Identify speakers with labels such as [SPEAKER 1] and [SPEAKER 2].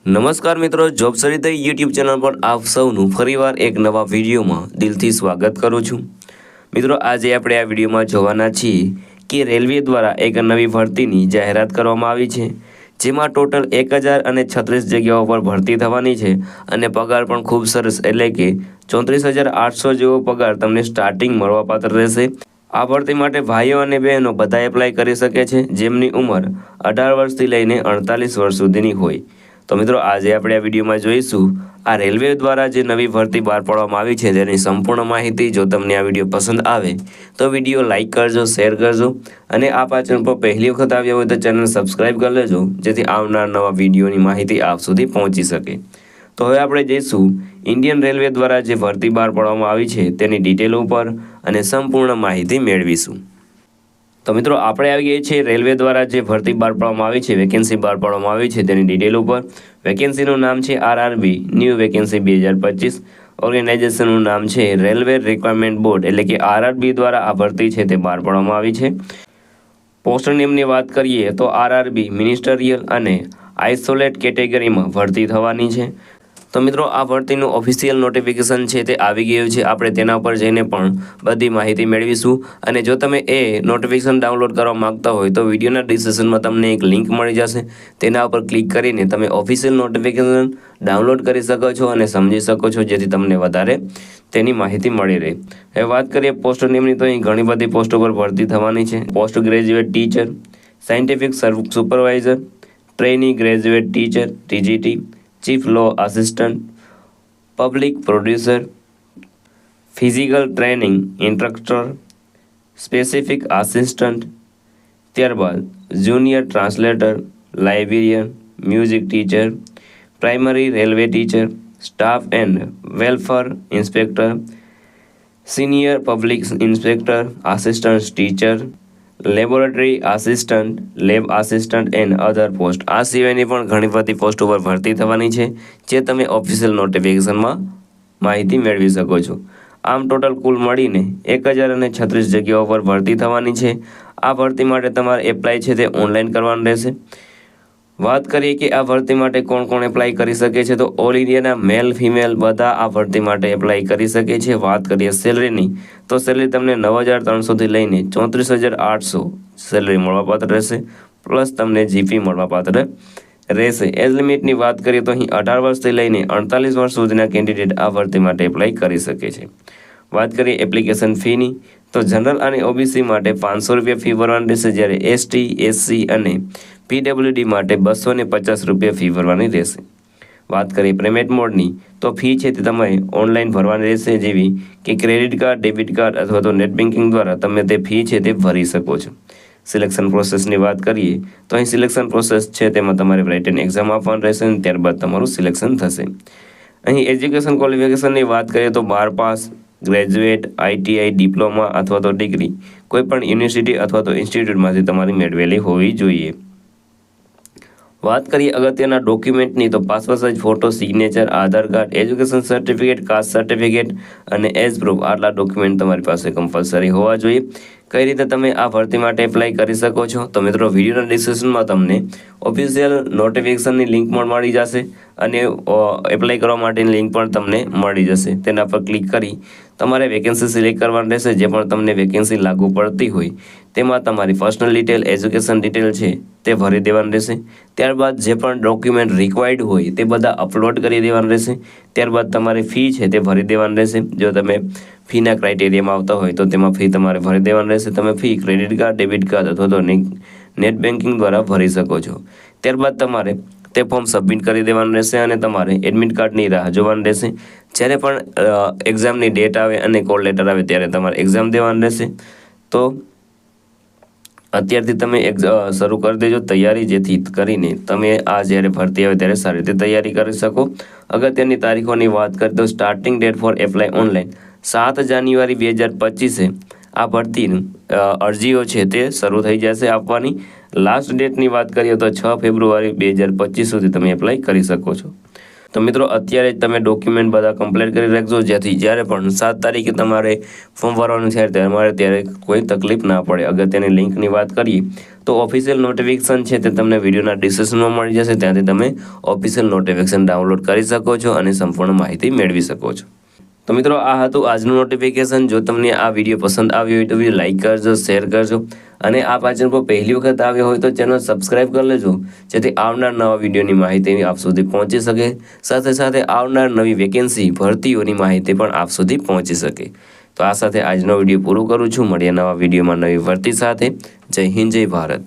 [SPEAKER 1] નમસ્કાર મિત્રો, job Sarita YouTube channel પર આપ સૌનું ફરીવાર એક નવા વિડીયોમાં દિલથી સ્વાગત કરું છું। મિત્રો, આજે આપણે આ વિડીયોમાં જોવાના છીએ કે રેલવે દ્વારા એક નવી ભરતીની જાહેરાત કરવામાં આવી છે, જેમાં ટોટલ 1036 જગ્યાઓ પર ભરતી થવાની છે અને પગાર પણ ખૂબ સરસ એટલે કે 34,800 જેવો પગાર તમને સ્ટાર્ટિંગ મળવાપાત્ર રહેશે। આ ભરતી માટે ભાઈઓ અને બહેનો બધા એપ્લાય કરી શકે છે, જેમની ઉંમર 18 વર્ષથી લઈને 48 વર્ષ સુધીની હોય। તો મિત્રો, આજે આપણે આ વિડીયોમાં જોઈશું આ રેલવે દ્વારા જે નવી ભરતી બહાર પાડવામાં આવી છે તેની સંપૂર્ણ માહિતી। જો તમને આ વિડીયો પસંદ આવે તો વિડીયો લાઇક કરજો, શેર કરજો અને આપ આ ચેનલ પર પહેલી વખત આવ્યા હોય તો ચેનલ સબસ્ક્રાઈબ કરી લેજો, જેથી આવનાર નવા વિડીયોની માહિતી આપ સુધી પહોંચી શકે। તો હવે આપણે જઈશું ઇન્ડિયન રેલવે દ્વારા જે ભરતી બહાર પાડવામાં આવી છે તેની ડિટેલ ઉપર અને સંપૂર્ણ માહિતી મેળવીશું। તો મિત્રો, આપણે આવી ગઈ છે રેલવે દ્વારા જે ભરતી બહાર પાડવામાં આવી છે, વેકેન્સી બહાર પાડવામાં આવી છે તેની ડિટેલ ઉપર। વેકેન્સીનું નામ છે RRB ન્યૂ વેકેન્સી 2025। ઓર્ગેનાઇઝેશનનું નામ છે રેલવે રિક્વાયરમેન્ટ બોર્ડ એટલે કે RRB દ્વારા આ ભરતી છે તે બહાર પાડવામાં આવી છે। પોસ્ટ નેમની વાત કરીએ તો RRB મિનિસ્ટરિયલ અને આઇસોલેટ કેટેગરીમાં ભરતી થવાની છે। તો મિત્રો, આ ભરતીનું ઓફિશિયલ નોટિફિકેશન છે તે આવી ગયું છે, આપણે તેના ઉપર જઈને પણ બધી માહિતી મેળવીશું। અને જો તમે એ નોટિફિકેશન ડાઉનલોડ કરવા માંગતા હોય તો વિડીયોના ડિસ્ક્રિપ્શનમાં તમને એક લિંક મળી જશે, તેના ઉપર ક્લિક કરીને તમે ઓફિશિયલ નોટિફિકેશન ડાઉનલોડ કરી શકો છો અને સમજી શકો છો, જેથી તમને વધારે તેની માહિતી મળી રહે। હવે વાત કરીએ પોસ્ટ નેમની, તો અહીં ઘણી બધી પોસ્ટો પર ભરતી થવાની છે। Post graduate teacher, scientific supervisor, trainee graduate teacher TGT, chief law assistant, public producer, physical training instructor, specific assistant, ત્યારબાદ junior translator, librarian, music teacher, primary railway teacher, staff and welfare inspector, senior public inspector, assistant teacher, laboratory assistant, lab assistant and other post. આ સિવાયની પણ ઘણી બધી post ઉપર ભરતી થવાની છે, જે તમે ઓફિશિયલ નોટિફિકેશનમાં માહિતી મેળવી શકો છો। આમ ટોટલ કુલ મળીને 1036 જગ્યાઓ પર ભરતી થવાની છે। આ ભરતી માટે તમારે એપ્લાય છે તે ઓનલાઈન કરવાનું રહેશે। વાત કરીએ કે આ ભરતી માટે કોણ કોણ એપ્લાય કરી શકે છે, તો ઓલ ઇન્ડિયાના મેલ ફિમેલ બધા આ ભરતી માટે એપ્લાય કરી શકે છે। વાત કરીએ સેલરીની, તો સેલરી તમને 9,300થી લઈને 34,800 સેલરી મળવાપાત્ર રહેશે, પ્લસ તમને GP મળવાપાત્ર રહેશે। એજ લિમિટની વાત કરીએ તો અહીં 18 વર્ષથી લઈને 48 વર્ષ સુધીના કેન્ડિડેટ આ ભરતી માટે એપ્લાય કરી શકે છે। વાત કરીએ એપ્લિકેશન ફીની, તો જનરલ અને OBC માટે 500 રૂપિયા ફી ભરવાની રહેશે, જ્યારે ST, SC અને PWD માટે 250 રૂપિયા ફી ભરવાની રહેશે। વાત કરીએ પેમેન્ટ મોડની, તો ફી છે તે તમારે ઓનલાઈન ભરવાની રહેશે, જેવી કે ક્રેડિટ કાર્ડ, ડેબિટ કાર્ડ અથવા તો નેટ બેન્કિંગ દ્વારા તમે તે ફી છે તે ભરી શકો છો। સિલેક્શન પ્રોસેસની વાત કરીએ તો અહીં સિલેક્શન પ્રોસેસ છે તેમાં તમારે રાઇટન એક્ઝામ આપવાની રહેશે અને ત્યારબાદ તમારું સિલેક્શન થશે। અહીં એજ્યુકેશન ક્વોલિફિકેશનની વાત કરીએ તો 12 પાસ, ગ્રેજ્યુએટ, ITI, ડિપ્લોમા અથવા તો ડિગ્રી કોઈપણ યુનિવર્સિટી અથવા તો ઇન્સ્ટિટ્યૂટમાંથી તમારી મેળવેલી હોવી જોઈએ। વાત કરીએ અગત્યના ડોક્યુમેન્ટની, તો passport size photo, signature, Aadhaar card, education certificate, caste certificate અને એજ પ્રૂફ, આટલા ડોક્યુમેન્ટ તમારી પાસે કમ્પલસરી હોવા જોઈએ। કઈ રીતે તમે આ ભરતી માટે એપ્લાય કરી શકો છો, તો મિત્રો વિડીયોના ડિસ્ક્રિપ્શનમાં તમને ઓફિશિયલ નોટિફિકેશનની લિંક પણ મળી જશે અને એપ્લાય કરવા માટેની લિંક પણ તમને મળી જશે। તેના પર ક્લિક કરી તમારે વેકેન્સી સિલેક્ટ કરવાની રહેશે, જે પણ તમને વેકેન્સી લાગુ પડતી હોય તેમાં તમારી પર્સનલ ડિટેલ, એજ્યુકેશન ડિટેલ છે તે ભરી દેવાની રહેશે। ત્યારબાદ જે પણ ડોક્યુમેન્ટ રિક્વાયર્ડ હોય તે બધા અપલોડ કરી દેવાના રહેશે। ત્યારબાદ તમારી ફી છે તે ભરી દેવાની રહેશે। જો તમે ફીના ક્રાઇટેરિયામાં આવતા હોય તો તેમાં ફી તમારે ભરી દેવાની રહેશે। તમે fee credit card, debit card અથવા તો નેટ બેન્કિંગ દ્વારા ભરી શકો છો। ત્યારબાદ તમારે તે ફોર્મ સબમિટ કરી દેવાનું રહેશે અને તમારે એડમિટ કાર્ડની રાહ જોવાની રહેશે। જ્યારે પણ એક્ઝામની ડેટ આવે અને કોલ લેટર આવે ત્યારે તમારે એક્ઝામ દેવાની રહેશે। તો અત્યારથી તમે શરૂ કરી દેજો તૈયારી, જેથી કરીને તમે આ જ્યારે ભરતી આવે ત્યારે સારી રીતે તૈયારી કરી શકો। અગત્યની તારીખોની વાત કરીએ તો starting date four apply online 7 જાન્યુઆરી 2025 આ ભરતીની અરજીઓ છે તે શરૂ થઈ જશે આપવાની। લાસ્ટ ડેટની વાત કરીએ તો 6 ફેબ્રુઆરી 2025 સુધી તમે એપ્લાય કરી શકો છો। તો મિત્રો અત્યારે જ તમે ડોક્યુમેન્ટ બધા કમ્પ્લીટ કરી રાખજો, જેથી જ્યારે પણ 7 તારીખે તમારે ફોર્મ ભરવાનું છે ત્યારે કોઈ તકલીફ ના પડે. અગત્યની લિંકની વાત કરીએ તો ઓફિશિયલ નોટિફિકેશન છે તે તમને વિડીયોના ડિસ્ક્રિપ્શનમાં મળી જશે. ત્યાંથી તમે ઓફિશિયલ નોટિફિકેશન ડાઉનલોડ કરી શકો છો અને સંપૂર્ણ માહિતી મેળવી શકો છો. તો મિત્રો આ હતું આજનું નોટિફિકેશન. જો તમને આ વિડીયો પસંદ આવ્યો હોય તો વિડીયો લાઇક કરજો, શેર કરજો અને આ ચેનલ પર પહેલી વખત આવ્યો હોય તો ચેનલ સબસ્ક્રાઇબ કરી લેજો, જેથી આવનાર નવા વિડીયોની માહિતી આપ સુધી પહોંચી શકે. સાથે સાથે આવનાર નવી વેકેન્સી ભરતીઓની માહિતી પણ આપ સુધી પહોંચી શકે. તો આ સાથે આજનો વિડીયો પૂરો કરું છું. મળીએ નવા વિડીયોમાં નવી ભરતી સાથે. જય હિન્દ, જય ભારત.